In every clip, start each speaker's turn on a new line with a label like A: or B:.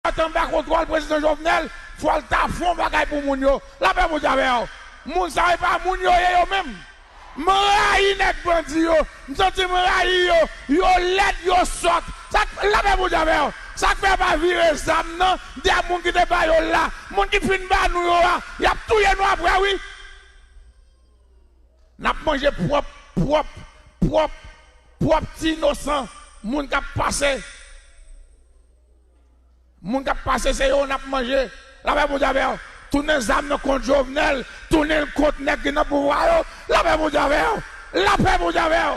A: Attends, pas contrôle président Jovenel, faut le tafon bagaille pour moun yo. La paix mon Javel. Moun sa pas moun yo même. M'raï nek bandi yo, m'senti m'raï yo let yo sort. Ça la paix mon Javel. Ça fait pas virer zam non, des moun qui te ba yo là, moun qui fin ba nou yo là, y a touye nou après oui. N'a mangé propre petit innocent, moun qui passé. Moun qui passé c'est yo n'a mangé. La paix mon Javel. Tourner zam contre Jovenel, tourner contre nèg qui n'a pouvoir yo. La paix mon Javel. La paix mon Javel.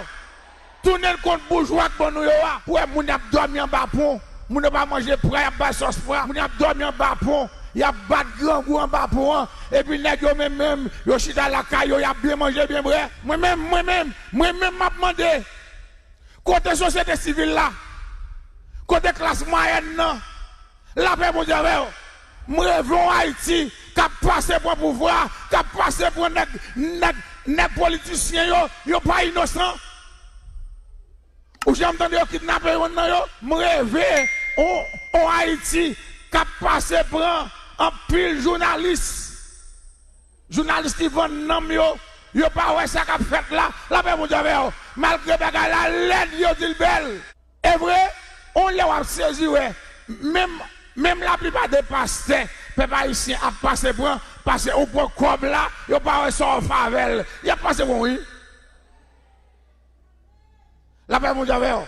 A: Tourner contre bourgeois bon nous yo pour moun a dormi en bas pont. Moun n'a pas mangé prêt, a pas sauce froid. Moun a dormi en bas pont. Y a bat grand goût en bas pont. Et puis nèg yo même yo chita la caille, y a bien mangé bien vrai. Moi-même m'a demandé côté société civile là. Côté classe moyenne non. La paix mon Javel. Moi rêve en Haïti qui passé pour pouvoir, qui passé pour nèg politiciens yo pas innocent. Ou j'ai entendu kidnapper maintenant yo, moi rêve en Haïti qui passé pour un pile journaliste qui vendent nom yo pas ouais ça qu'a fait là, la paix mon Javel. Malgré bagarre la l'aide yo dit belle. Et vrai, on l'a saisi ouais. Même la plupart des pasteurs, peuple haïtien a passé pour passer au point comme là, il n'y a pas de favelle. Il a passé pour oui. La paix mon Javel.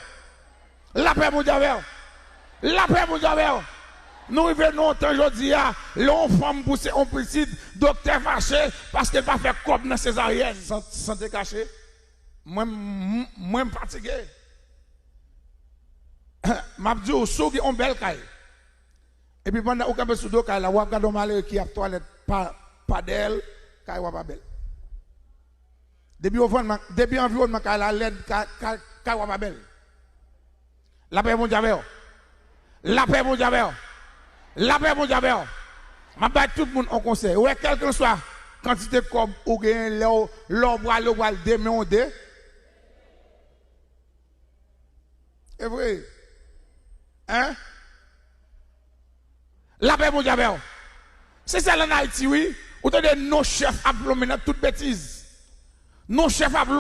A: La paix mon Javel. La paix mon Javel. Nous revenons au temps aujourd'hui, l'on femme poussée en petit, docteur fâché, parce qu'elle va faire comme dans ses arrières. Santé cachée. Moi, fatigué. M'a dit, on a une belle caille. Et puis pendant aucun peu sous dos, quand la wap gado malheureux qui a toilette pas d'elle, quand wap pas belle. Depuis environnement quand la laide, quand wap pas belle. La paix mon Javel. La paix mon Javel. La paix mon Javel. Ma bat tout le monde en conseil. Ouais, quel que soit quantité comme ou gain l'obra démondé. C'est vrai. Hein? La paix mon Javel. C'est ça en Haïti, oui. Ou t'as des nos chefs à plomber dans toute bêtise. Nos chefs à